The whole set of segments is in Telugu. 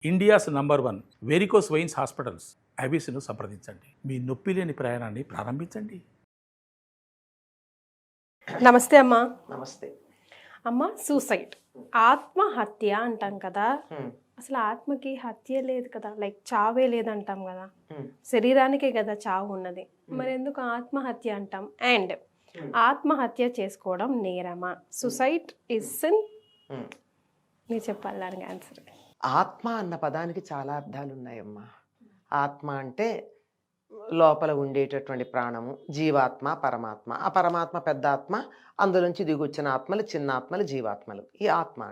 India's number 1 varicose veins hospitals ఐబీసీను సంప్రదించండి. మీ నొప్పి లేని ప్రయాణాన్ని ప్రారంభించండి. నమస్తే అమ్మా. నమస్తే అమ్మ, సూసైడ్ ఆత్మహత్య అంటాం కదా, అసలు ఆత్మకి హత్య లేదు కదా, లైక్ చావే లేదంటాం కదా, శరీరానికే కదా చావు ఉన్నది, మరి ఎందుకు ఆత్మహత్య అంటాం? అండ్ ఆత్మహత్య చేసుకోవడం నేరమా? Suicide is sin? మీరు చెప్పాలి దానికి ఆన్సర్. ఆత్మ అన్న పదానికి చాలా అర్థాలు ఉన్నాయమ్మా. ఆత్మ అంటే లోపల ఉండేటటువంటి ప్రాణము, జీవాత్మ, పరమాత్మ. ఆ పరమాత్మ పెద్ద ఆత్మ, అందులోంచి దిగొచ్చిన ఆత్మలు చిన్న ఆత్మలు, జీవాత్మలు. ఈ ఆత్మ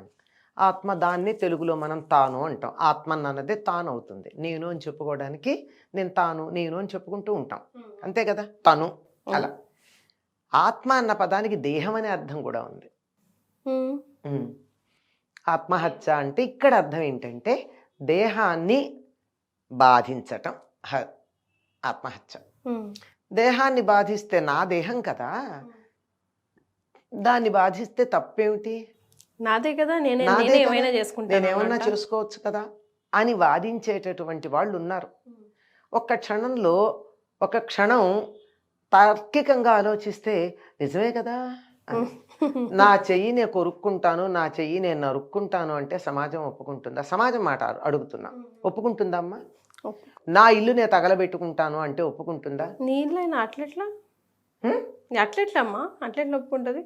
ఆత్మ, దాన్ని తెలుగులో మనం తాను అంటాం. ఆత్మ అన్నదే తాను అవుతుంది. నేను అని చెప్పుకోవడానికి నేను తాను, నేను అని చెప్పుకుంటూ ఉంటాం, అంతే కదా, తను. అలా ఆత్మ అన్న పదానికి దేహం అనే అర్థం కూడా ఉంది. ఆత్మహత్య అంటే ఇక్కడ అర్థం ఏంటంటే దేహాన్ని బాధించటం. ఆత్మహత్య దేహాన్ని బాధిస్తే, నా దేహం కదా, దాన్ని బాధిస్తే తప్పేమిటి? నాదే కదా, నేనేమన్నా చేసుకోవచ్చు కదా అని వాదించేటటువంటి వాళ్ళు ఉన్నారు. ఒక క్షణం తార్కికంగా ఆలోచిస్తే నిజమే కదా, నా చెయ్యి నేను కొరుక్కుంటాను, నా చెయ్యి నేను నరుక్కుంటాను అంటే సమాజం ఒప్పుకుంటుందా? సమాజం మాట అడుగుతున్నా, ఒప్పుకుంటుందా అమ్మా? నా ఇల్లు నేను తగలబెట్టుకుంటాను అంటే ఒప్పుకుంటుందా? నీ ఇల్లు అయినా అట్లెట్లా అమ్మా, అట్లెట్లా ఒప్పుకుంటుంది?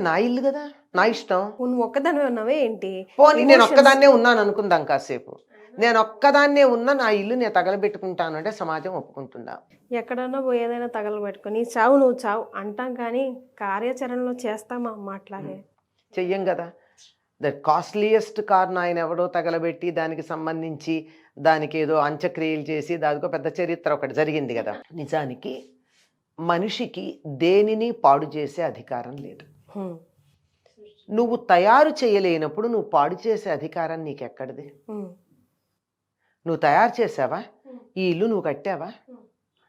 నా ఇల్లు కదా, నా ఇష్టం. నువ్వు ఒక్కదానివే ఉన్నావే ఏంటి? పోనీ నేను ఒక్కదాన్నే ఉన్నాను అనుకుందాం కాసేపు, నేను ఒక్కదాన్నే ఉన్నా నా ఇల్లు నేను తగలబెట్టుకుంటాను అంటే సమాజం ఒప్పుకుంటుందా? ఎక్కడన్నా పోయేదైనా తగలబెట్టుకుని చావు నువ్వు చావు అంటాం, కానీ కార్యాచరణలో చేస్తామా అమ్మ? అట్లాగే చెయ్యం కదా. ద కాస్ట్లీయెస్ట్ కార్ను ఆయన ఎవడో తగలబెట్టి దానికి సంబంధించి దానికి ఏదో అంత్యక్రియలు చేసి దానికో పెద్ద చరిత్ర ఒకటి జరిగింది కదా. నిజానికి మనిషికి దేనిని పాడు చేసే అధికారం లేదు. నువ్వు తయారు చేయలేనప్పుడు నువ్వు పాడు చేసే అధికారం నీకెక్కడిది? నువ్వు తయారు చేసావా? ఈ ఇల్లు నువ్వు కట్టావా?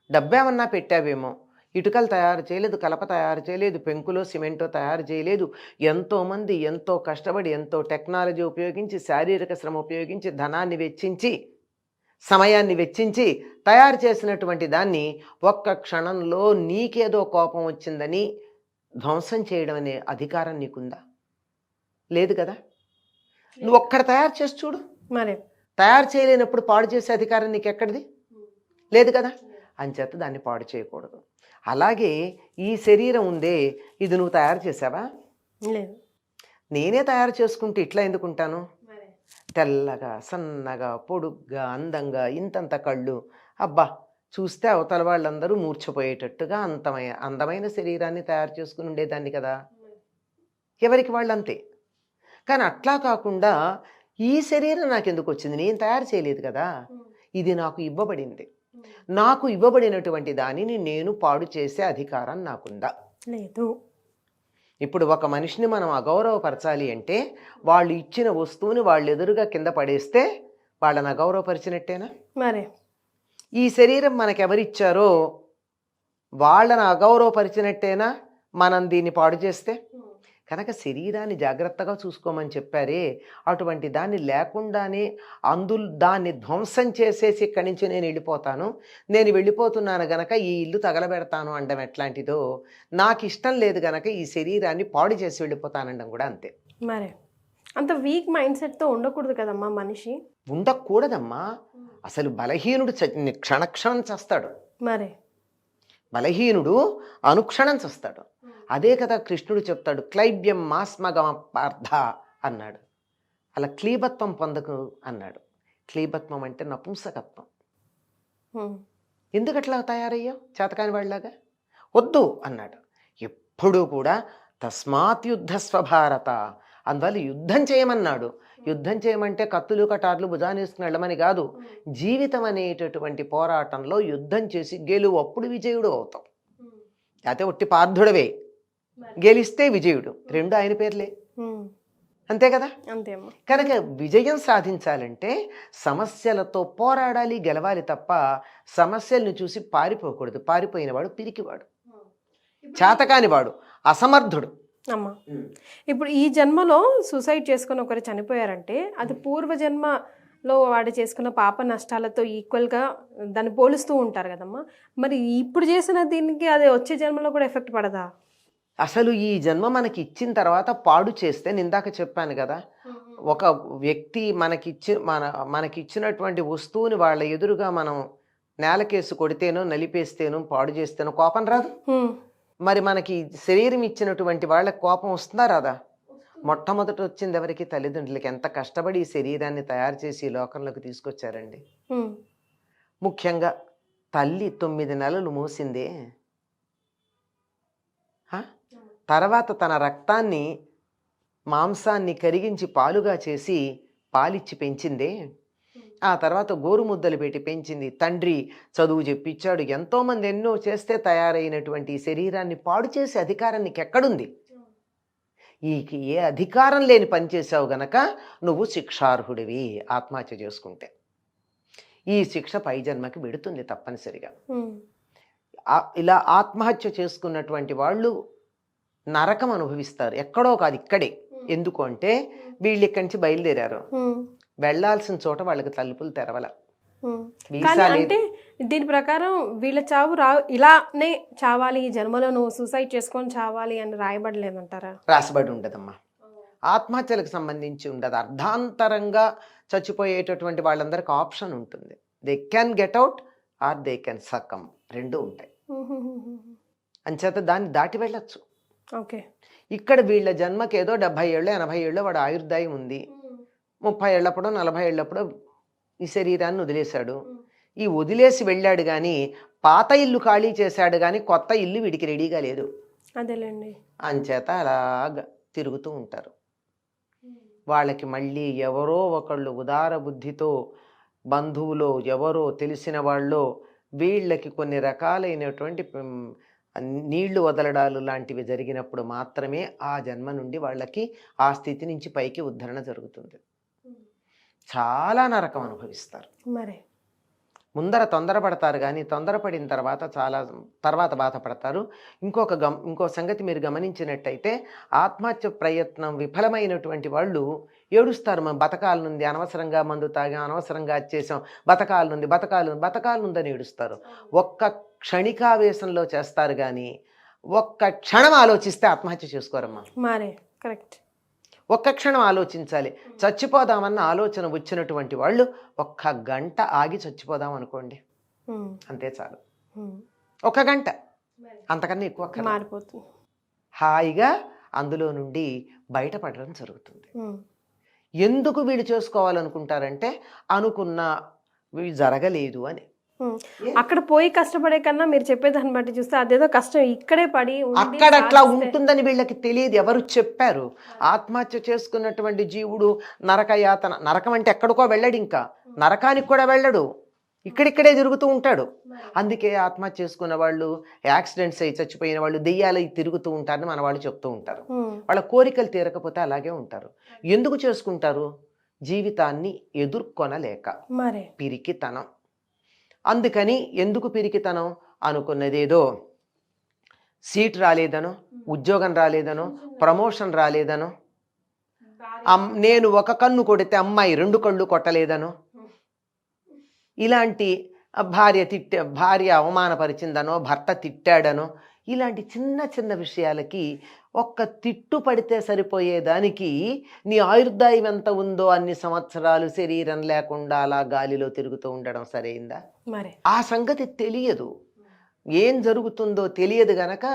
డబ్బేమన్నా పెట్టావేమో, ఇటుకలు తయారు చేయలేదు, కలప తయారు చేయలేదు, పెంకులో సిమెంటో తయారు చేయలేదు. ఎంతోమంది ఎంతో కష్టపడి, ఎంతో టెక్నాలజీ ఉపయోగించి, శారీరక శ్రమ ఉపయోగించి, ధనాన్ని వెచ్చించి, సమయాన్ని వెచ్చించి తయారు చేసినటువంటి దాన్ని ఒక్క క్షణంలో నీకేదో కోపం వచ్చిందని ధ్వంసం చేయడం అనే అధికారం నీకుందా? లేదు కదా. నువ్వు ఒక్కడ తయారు చేసి చూడు. మరి తయారు చేయలేనప్పుడు పాడు చేసే అధికారం నీకు ఎక్కడిది? లేదు కదా. అంచేత దాన్ని పాడు చేయకూడదు. అలాగే ఈ శరీరం ఉందే, ఇది నువ్వు తయారు చేసావా? లేదు. నేనే తయారు చేసుకుంటూ ఇట్లా ఎందుకుంటాను? తెల్లగా, సన్నగా, పొడుగ్గా, అందంగా, ఇంతంత కళ్ళు, అబ్బా చూస్తే అవతల వాళ్ళందరూ మూర్ఛపోయేటట్టుగా అందమైన శరీరాన్ని తయారు చేసుకుని ఉండేదాన్ని కదా. ఎవరికి వాళ్ళు అంతే. కానీ అట్లా కాకుండా ఈ శరీరం నాకు ఎందుకు వచ్చింది? నేను తయారు చేయలేదు కదా, ఇది నాకు ఇవ్వబడింది. నాకు ఇవ్వబడినటువంటి దానిని నేను పాడు చేసే అధికారం నాకుందా? లేదు. ఇప్పుడు ఒక మనిషిని మనం అగౌరవపరచాలి అంటే వాళ్ళు ఇచ్చిన వస్తువుని వాళ్ళు ఎదురుగా కింద పడేస్తే వాళ్ళని అగౌరవపరిచినట్టేనా? మరి ఈ శరీరం మనకెవరిచ్చారో వాళ్ళని అగౌరవపరిచినట్టేనా మనం దీన్ని పాడు చేస్తే? కనుక శరీరాన్ని జాగ్రత్తగా చూసుకోమని చెప్పారే, అటువంటి దాన్ని లేకుండానే దాన్ని ధ్వంసం చేసేసి ఇక్కడి నుంచి నేను వెళ్ళిపోతున్నాను గనక ఈ ఇల్లు తగలబెడతాను అనడం ఎట్లాంటిదో, నాకు ఇష్టం లేదు గనక ఈ శరీరాన్ని పాడు చేసి వెళ్ళిపోతానడం కూడా అంతే. మరి అంత వీక్ మైండ్ సెట్తో ఉండకూడదు కదమ్మా మనిషి. ఉండకూడదమ్మా. అసలు బలహీనుడు క్షణక్షణం చేస్తాడు. మరి బలహీనుడు అనుక్షణం చేస్తాడు. అదే కదా కృష్ణుడు చెప్తాడు, క్లైబ్యం మాస్మగమ పార్థ అన్నాడు. అలా క్లీబత్వం పొందకు అన్నాడు. క్లీబత్వం అంటే నపుంసకత్వం. ఎందుకట్లా తయారయ్యావు చేతకాని వాళ్ళలాగా? వద్దు అన్నాడు. ఎప్పుడూ కూడా తస్మాత్ యుద్ధ స్వభారత, అందువల్ల యుద్ధం చేయమన్నాడు. యుద్ధం చేయమంటే కత్తులు కటార్లు భుజానేసుకుని వెళ్ళమని కాదు. జీవితం అనేటటువంటి పోరాటంలో యుద్ధం చేసి గెలువు, అప్పుడు విజయుడు అవుతావు. అయితే ఒట్టి పార్థుడవే, గెలిస్తే విజయుడు, రెండు ఆయన పేర్లే, అంతే కదా. కనుక విజయం సాధించాలంటే సమస్యలతో పోరాడాలి, గెలవాలి తప్ప సమస్యల్ని చూసి పారిపోకూడదు. పారిపోయినవాడు పిరికివాడు, చేతకానివాడు, అసమర్థుడు. అమ్మా, ఇప్పుడు ఈ జన్మలో సూసైడ్ చేసుకొని ఒకరు చనిపోయారంటే అది పూర్వజన్మ లో వాడు చేసుకున్న పాప నష్టాలతో ఈక్వల్గా దాన్ని పోలుస్తూ ఉంటారు కదమ్మా. మరి ఇప్పుడు చేసిన దీనికి అది వచ్చే జన్మలో కూడా ఎఫెక్ట్ పడదా? అసలు ఈ జన్మ మనకి ఇచ్చిన తర్వాత పాడు చేస్తే, నిందాక చెప్పాను కదా, ఒక వ్యక్తి మనకిచ్చినటువంటి వస్తువుని వాళ్ళ ఎదురుగా మనం నేలకేసి కొడితేనో నలిపేస్తేనో పాడు చేస్తేనో కోపం రాదు. మరి మనకి శరీరం ఇచ్చినటువంటి వాళ్ళకి కోపం వస్తుందా రాదా? మొట్టమొదట వచ్చింది ఎవరికి? తల్లిదండ్రులకి. ఎంత కష్టపడి ఈ శరీరాన్ని తయారు చేసి ఈ లోకంలోకి తీసుకొచ్చారండి. ముఖ్యంగా తల్లి 9 నెలలు మోసిందే, తర్వాత తన రక్తాన్ని మాంసాన్ని కరిగించి పాలుగా చేసి పాలిచ్చి పెంచిందే, ఆ తర్వాత గోరుముద్దలు పెట్టి పెంచింది. తండ్రి చదువు చెప్పించాడు, ఎంతోమంది ఎన్నో చేస్తే తయారైనటువంటి ఈ శరీరాన్ని పాడు చేసే అధికారం నీకు ఎక్కడుంది? ఏ అధికారం లేని పని చేసావు గనక నువ్వు శిక్షార్హుడివి. ఆత్మహత్య చేసుకుంటే ఈ శిక్ష పై జన్మకి పెడుతుంది తప్పనిసరిగా. ఇలా ఆత్మహత్య చేసుకున్నటువంటి వాళ్ళు నరకం అనుభవిస్తారు. ఎక్కడో కాదు, ఇక్కడే. ఎందుకు అంటే వీళ్ళు ఇక్కడి నుంచి బయలుదేరారు, వెళ్లాల్సిన చోట వాళ్ళకి తలుపులు తెరవల. అంటే దీని ప్రకారం వీళ్ళ చావు ఇలానే చావాలి, ఈ జన్మలో నువ్వు సూసైడ్ చేసుకొని చావాలి అని రాయబడలేదంటారా? రాసిబడి ఉండదమ్మా. ఆత్మహత్యలకు సంబంధించి ఉండదు. అర్ధాంతరంగా చచ్చిపోయేటటువంటి వాళ్ళందరికి ఆప్షన్ ఉంటుంది. They can get out or they can succumb, రెండు ఉంటాయి. అంచేత దాన్ని దాటి వెళ్ళచ్చు. ఓకే. ఇక్కడ వీళ్ళ జన్మకి ఏదో 70 ఏళ్ళు 80 ఏళ్ళు వాడు ఆయుర్దాయం ఉంది. 30 ఏళ్ళప్పుడు 40 ఏళ్ళప్పుడు ఈ శరీరాన్ని వదిలేశాడు. ఈ వదిలేసి వెళ్ళాడు కానీ పాత ఇల్లు ఖాళీ చేశాడు కానీ కొత్త ఇల్లు వీడికి రెడీగా లేదు. అదేలేండి. అంచేత అలాగా తిరుగుతూ ఉంటారు. వాళ్ళకి మళ్ళీ ఎవరో ఒకళ్ళు ఉదార బుద్ధితో, బంధువులో ఎవరో తెలిసిన వాళ్ళు వీళ్ళకి కొన్ని రకాలైనటువంటి నీళ్లు వదలడాలు లాంటివి జరిగినప్పుడు మాత్రమే ఆ జన్మ నుండి వాళ్ళకి ఆ స్థితి నుంచి పైకి ఉద్ధరణ జరుగుతుంది. చాలా నరకం అనుభవిస్తారు. మరి ముందర తొందరపడతారు కానీ తొందరపడిన తర్వాత బాధపడతారు. ఇంకో సంగతి మీరు గమనించినట్టయితే ఆత్మహత్య ప్రయత్నం విఫలమైనటువంటి వాళ్ళు ఏడుస్తారు. మనం బతకాలనుంది, అనవసరంగా మందు తాగాం, అనవసరంగా చేసాం, బతకాలనుందని ఏడుస్తారు. ఒక్క క్షణికావేశంలో చేస్తారు కానీ ఒక్క క్షణం ఆలోచిస్తే ఆత్మహత్య చేసుకోరమ్మా. మరే కరెక్ట్. ఒక్క క్షణం ఆలోచించాలి. చచ్చిపోదామన్న ఆలోచన వచ్చినటువంటి వాళ్ళు 1 గంట ఆగి చచ్చిపోదాం అనుకోండి, అంతే చాలు. 1 గంట, అంతకన్నా ఎక్కువ మారిపోతుంది. హాయిగా అందులో నుండి బయటపడడం జరుగుతుంది. ఎందుకు వీళ్ళు చేసుకోవాలనుకుంటారంటే అనుకున్నవి జరగలేదు అని. అక్కడ పోయి కష్టపడే కన్నా మీరు చెప్పేదాన్ని బట్టి చూస్తే అదేదో కష్టం ఇక్కడే పడి అక్కడ అట్లా ఉంటుందని వీళ్ళకి తెలియదు. ఎవరు చెప్పారు? ఆత్మహత్య చేసుకున్నటువంటి జీవుడు నరకం అంటే ఎక్కడికో వెళ్ళడు, ఇంకా నరకానికి కూడా వెళ్ళడు, ఇక్కడిక్కడే తిరుగుతూ ఉంటాడు. అందుకే ఆత్మహత్య చేసుకున్న వాళ్ళు, యాక్సిడెంట్స్ అయి చచ్చిపోయిన వాళ్ళు దెయ్యాలు తిరుగుతూ ఉంటారని మన వాళ్ళు చెప్తూ ఉంటారు. వాళ్ళ కోరికలు తీరకపోతే అలాగే ఉంటారు. ఎందుకు చేసుకుంటారు? జీవితాన్ని ఎదుర్కొనలేక, పిరికితనం. అందుకని ఎందుకు పిరికితనం? అనుకున్నదేదో సీట్ రాలేదనో, ఉద్యోగం రాలేదనో, ప్రమోషన్ రాలేదనో, నేను 1 కన్ను కొడితే అమ్మాయి 2 కళ్ళు కొట్టలేదనో, ఇలాంటి భార్య అవమానపరిచిందనో, భర్త తిట్టాడనో, ఇలాంటి చిన్న చిన్న విషయాలకి ఒక్క తిట్టు పడితే సరిపోయేదానికి నీ ఆయుర్దాయం ఎంత ఉందో అన్ని సంవత్సరాలు శరీరం లేకుండా అలా గాలిలో తిరుగుతూ ఉండడం సరైందా? ఆ సంగతి తెలియదు. ఏం జరుగుతుందో తెలియదు గనక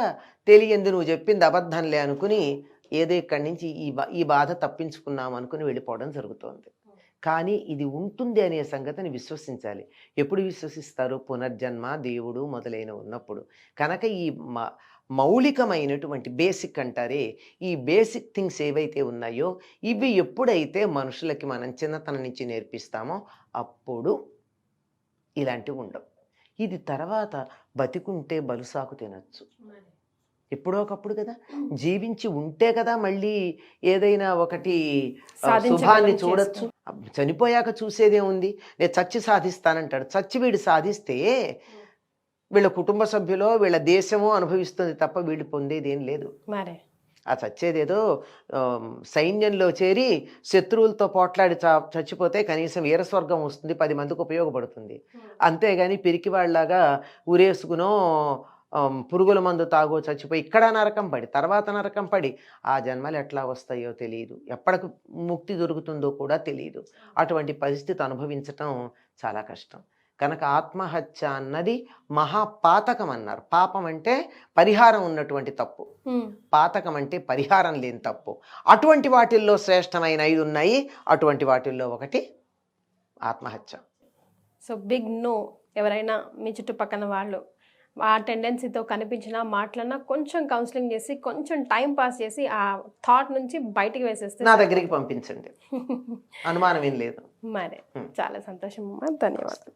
తెలియంది నువ్వు చెప్పింది అబద్ధంలే అనుకుని ఏదో ఇక్కడి నుంచి ఈ బాధ తప్పించుకున్నాం అనుకుని వెళ్ళిపోవడం జరుగుతోంది. కానీ ఇది ఉంటుంది అనే సంగతిని విశ్వసించాలి. ఎప్పుడు విశ్వసిస్తారు? పునర్జన్మ, దేవుడు మొదలైన ఉన్నప్పుడు. కనుక ఈ మౌలికమైనటువంటి బేసిక్ అంటారే, ఈ బేసిక్ థింగ్స్ ఏవైతే ఉన్నాయో ఇవి ఎప్పుడైతే మనుషులకి మనం చిన్నతనం నుంచి నేర్పిస్తామో అప్పుడు ఇలాంటివి ఉండవు. ఇది తర్వాత బతికుంటే బలుసాకు తినచ్చు, ఎప్పుడో ఒకప్పుడు కదా. జీవించి ఉంటే కదా మళ్ళీ ఏదైనా ఒకటి శుభాన్ని చూడొచ్చు. చనిపోయాక చూసేదే ఉంది. నేను చచ్చి సాధిస్తానంటాడు. చచ్చి వీడు సాధిస్తే వీళ్ళ కుటుంబ సభ్యులో వీళ్ళ దేశమో అనుభవిస్తుంది తప్ప వీళ్ళు పొందేది ఏం లేదు. ఆ చచ్చేదేదో సైన్యంలో చేరి శత్రువులతో పోట్లాడి చచ్చిపోతే కనీసం వీరస్వర్గం వస్తుంది, 10 మందికి ఉపయోగపడుతుంది. అంతేగాని పిరికి వాళ్ళలాగా ఉరేసుకునో పురుగుల మందు తాగో చచ్చిపోయి ఇక్కడ నరకం పడి తర్వాత నరకం పడి ఆ జన్మలు ఎట్లా వస్తాయో తెలియదు, ఎప్పటికి ముక్తి దొరుకుతుందో కూడా తెలియదు. అటువంటి పరిస్థితి అనుభవించటం చాలా కష్టం. కనుక ఆత్మహత్య అన్నది మహాపాతకం అన్నారు. పాపం అంటే పరిహారం ఉన్నటువంటి తప్పు, పాతకం అంటే పరిహారం లేని తప్పు. అటువంటి వాటిల్లో శ్రేష్టమైన 5 ఉన్నాయి. అటువంటి వాటిల్లో ఒకటి ఆత్మహత్య. So big no. ఎవరైనా మీ చుట్టుపక్కల వాళ్ళు ఆ టెండెన్సీతో కనిపించినా మాట్లాడినా కొంచెం కౌన్సిలింగ్ చేసి కొంచెం టైం పాస్ చేసి ఆ థాట్ నుంచి బయటికి వేసేస్తే నా దగ్గరికి పంపించండి, అనుమానం ఏం లేదు. మరే చాలా సంతోషం అమ్మా, ధన్యవాదాలు.